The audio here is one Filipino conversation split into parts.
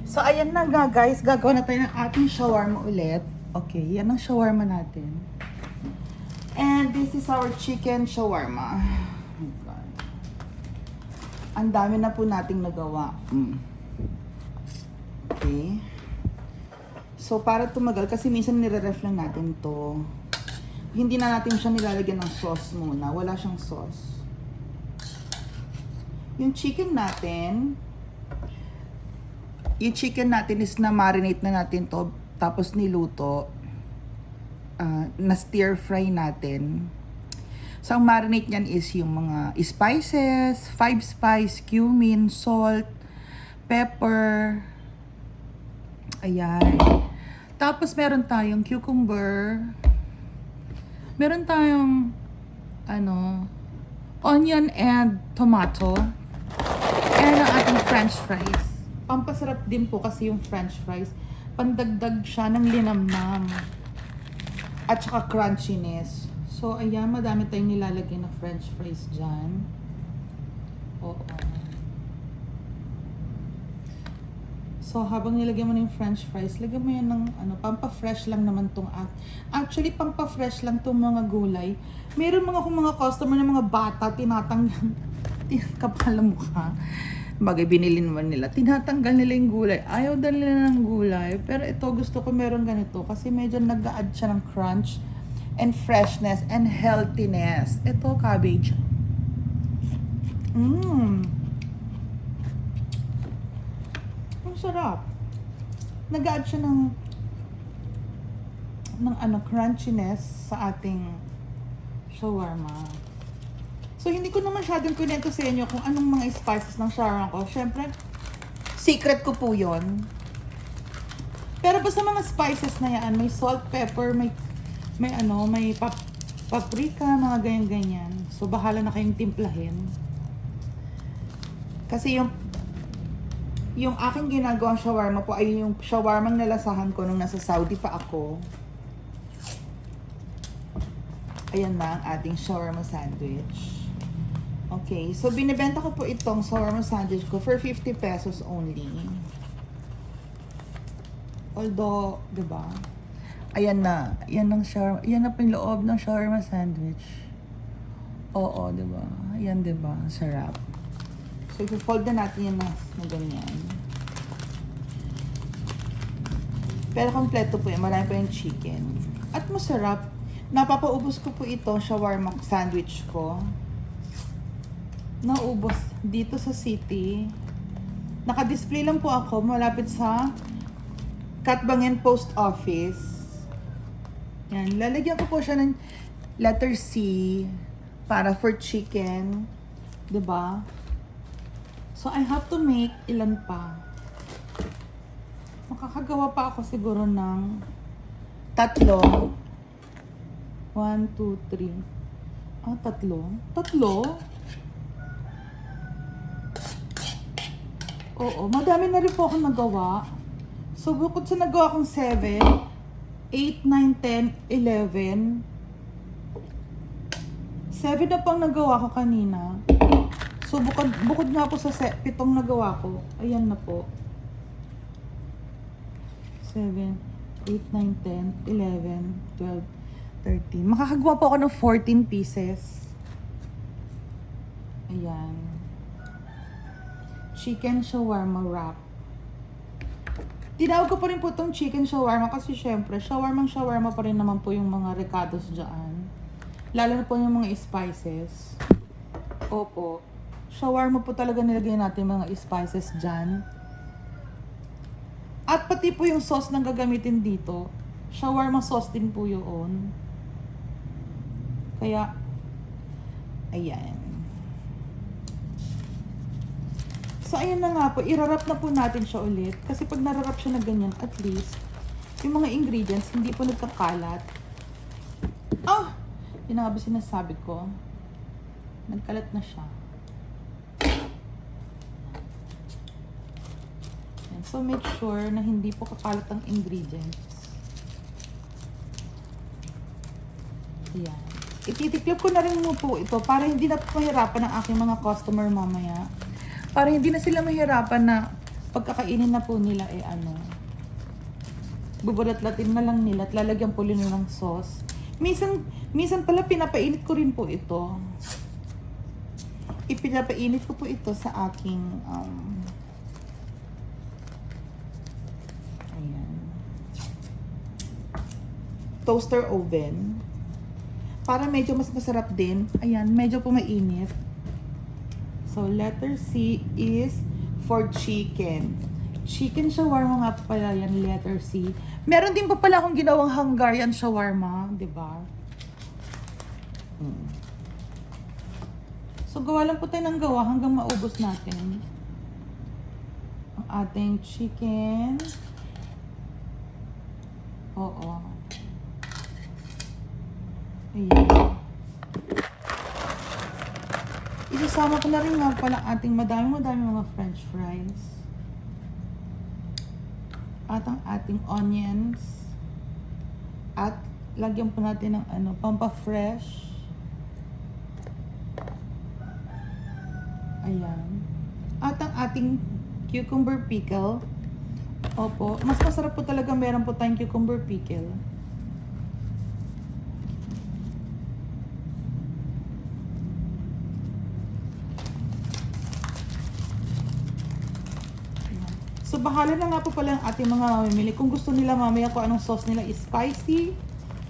So, ayan na nga guys. Gagawa na tayo ng ating shawarma ulit. Okay, yan ang shawarma natin. And this is our chicken shawarma. Oh God. Ang dami na po nating nagawa. Okay. So, para tumagal, kasi minsan nire-ref lang natin to. Hindi na natin siya nilalagyan ng sauce muna. Wala siyang sauce. Yung chicken natin is na marinate na natin to, tapos niluto, na stir fry natin. So, ang marinate niyan is yung mga spices, 5 spice, cumin, salt, pepper, ayan. Tapos, meron tayong cucumber, meron tayong, onion and tomato, and ang ating french fries. Pampasarap din po kasi yung french fries. Pandagdag siya ng linamnam. At saka crunchiness. So, ayan, madami tayong nilalagay na french fries dyan. Oo. So, habang nilagyan mo na yung french fries, lagyan mo yan ng, pampa-fresh lang naman tong actually, pampa-fresh lang tong mga gulay. Meron mga customer na mga bata, tinatanggal, kapal ang mukha. Bagay, binili naman nila. Tinatanggal nila yung gulay. Ayaw daw nila ng gulay. Pero ito, gusto ko meron ganito. Kasi medyo nag-a-add siya ng crunch and freshness and healthiness. Ito, cabbage. Ang sarap. Nag-a-add siya ng crunchiness sa ating shawarma. So, hindi ko na masyadong kunento sa inyo kung anong mga spices ng shawarma ko. Siyempre, secret ko po yon. Pero basta mga spices na yan, may salt, pepper, may paprika, mga ganyan-ganyan. So, bahala na kayong timplahin. Kasi yung aking ginagawang shawarma po ay yung shawarmang nalasahan ko nung nasa Saudi pa ako. Ayan na ang ating shawarma sandwich. Okay, so binibenta ko po itong shawarma sandwich ko for 50 pesos only. Although, 'di ba? Ayan na, yan ang shawarma, yan na po yung loob ng shawarma sandwich. Oo, 'di ba? Ayan, 'di ba? Sarap. So, i-fold na natin yan na ganyan. Pero kompleto po yan, marami pa yung chicken. At masarap. Napapaubos ko po ito, shawarma sandwich ko. Naubos dito sa city. Naka-display lang po ako malapit sa Katbangen Post Office. Yan, lalagyan ko po siya ng letter C para for chicken, 'di ba? So I have to make ilan pa. Makakagawa pa ako siguro ng 3. 1, 2, 3. 3? 3? Oo, madami na rin po akong nagawa. So, bukod sa nagawa kong 7, 8, 9, 10, 11. 7 na pang nagawa ko kanina. So, bukod nga po sa 7 nagawa ko. Ayan na po. 7, 8, 9, 10, 11, 12, 13. Makakagawa po ako ng 14 pieces. Ayan. Chicken shawarma wrap. Tinawag ko pa rin po itong chicken shawarma kasi syempre, shawarma pa rin naman po yung mga recados dyan. Lalo na po yung mga spices. Opo. Shawarma po talaga nilagay natin mga spices dyan. At pati po yung sauce na gagamitin dito, shawarma sauce din po yun. Kaya, ayan. So, ayan na nga po. Irarap na po natin siya ulit. Kasi pag nararap siya na ganyan, at least, yung mga ingredients, hindi po nagkakalat. Yun na nga ba sinasabi ko? Nagkalat na siya. Ayan. So, make sure na hindi po kakalat ang ingredients. Ayan. Ititiklop ko na rin mo po ito para hindi na po mahirapan ang aking mga customer mamaya. Para hindi na sila mahirapan na pagkakainin na po nila bubulat-latin na lang nila at lalagyan po nila ng sauce. Minsan pala pinapainit ko rin po ito. Ipinapainit ko po ito sa aking toaster oven para medyo mas masarap din. Ayan, medyo po mainit. So, letter C is for chicken. Chicken shawarma nga pala yan, letter C. Meron din pa pala akong ginawang Hungarian shawarma, di ba? So, gawa lang po tayo ng gawa hanggang maubos natin ang ating chicken. Oo. Ayan. Isasama ko na rin nga pala ating madami mga french fries. At ang ating onions. At lagyan po natin ng pampa-fresh. Ayan. At ang ating cucumber pickle. Opo, mas masarap po talaga meron po tayong cucumber pickle. So, bahala na nga po pala ang ating mga mamimili. Kung gusto nila mamaya kung anong sauce nila is spicy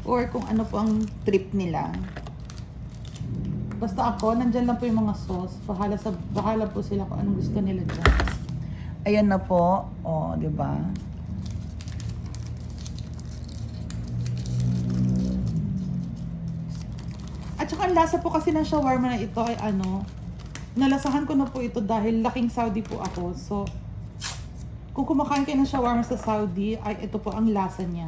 or kung ano po ang trip nila. Basta ako, nandyan lang po yung mga sauce. Bahala po sila kung anong gusto nila dyan. Ayan na po. O, di ba? At saka ang lasa po kasi ng shawarma na ito ay nalasahan ko na po ito dahil laking Saudi po ako. So, kung kumakain kayo ng shawarma sa Saudi, ay ito po ang lasa niya.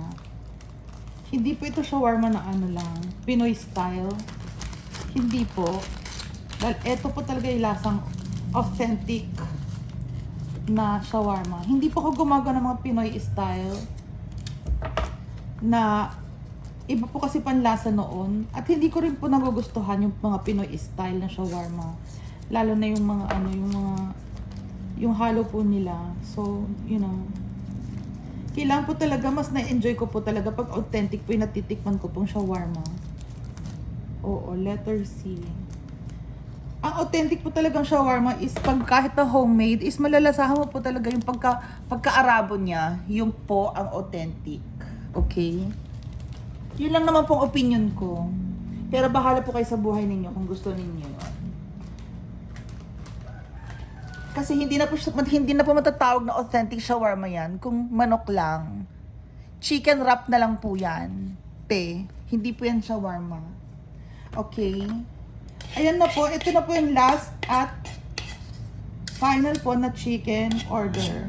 Hindi po ito shawarma na lang, Pinoy style. Hindi po. Dahil ito po talaga yung lasang authentic na shawarma. Hindi po ako gumagawa ng mga Pinoy style na iba po kasi panlasa noon. At hindi ko rin po nagugustuhan yung mga Pinoy style na shawarma. Lalo na yung mga yung halo po nila. So, kailangan po talaga, mas na-enjoy ko po talaga pag authentic po yung natitikman ko pong shawarma. Oo, letter C. Ang authentic po talagang shawarma is pag kahit na homemade, is malalasahan mo po talaga yung pagka-Arabo niya. Yung po ang authentic. Okay? Yun lang naman pong opinion ko. Pero bahala po kayo sa buhay ninyo kung gusto ninyo. Kasi hindi na po matatawag na authentic shawarma yan kung manok lang. Chicken wrap na lang po yan. Hindi po yan shawarma. Okay. Ayan na po. Ito na po yung last at final po na chicken order.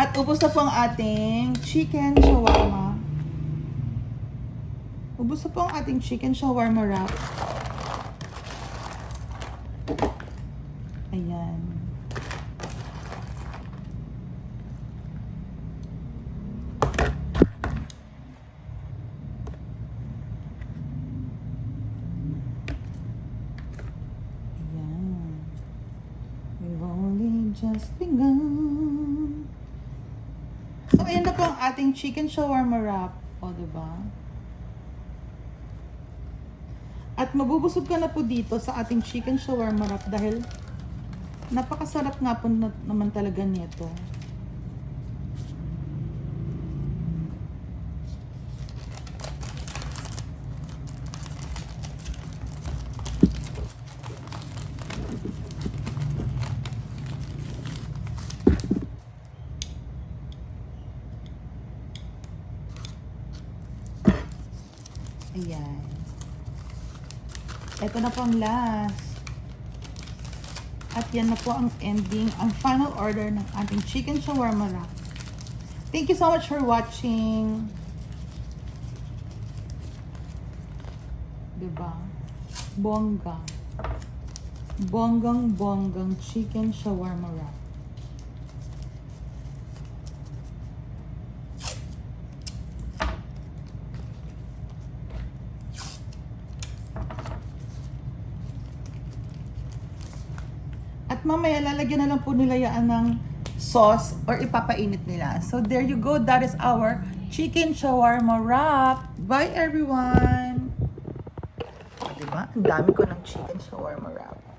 At ubos na po ang ating chicken shawarma. Ubos na po ang ating chicken shawarma wrap. Ayan. Ayan. We've only just begun. So, ayan na po ang ating chicken shawarma wrap. O, diba? At mabubusog ka na po dito sa ating chicken shawarma wrap dahil napakasarap nga po naman talaga nito. Ayan. Ito na po ang last. At yan na po ang ending, ang final order ng ating chicken shawarma wrap. Thank you so much for watching. Diba? Bongga. Bonggang chicken shawarma wrap. At mamaya lalagyan na lang po nila yan ng sauce or ipapainit nila. So there you go. That is our chicken shawarma wrap. Bye everyone! Diba? Ang dami ko ng chicken shawarma wrap.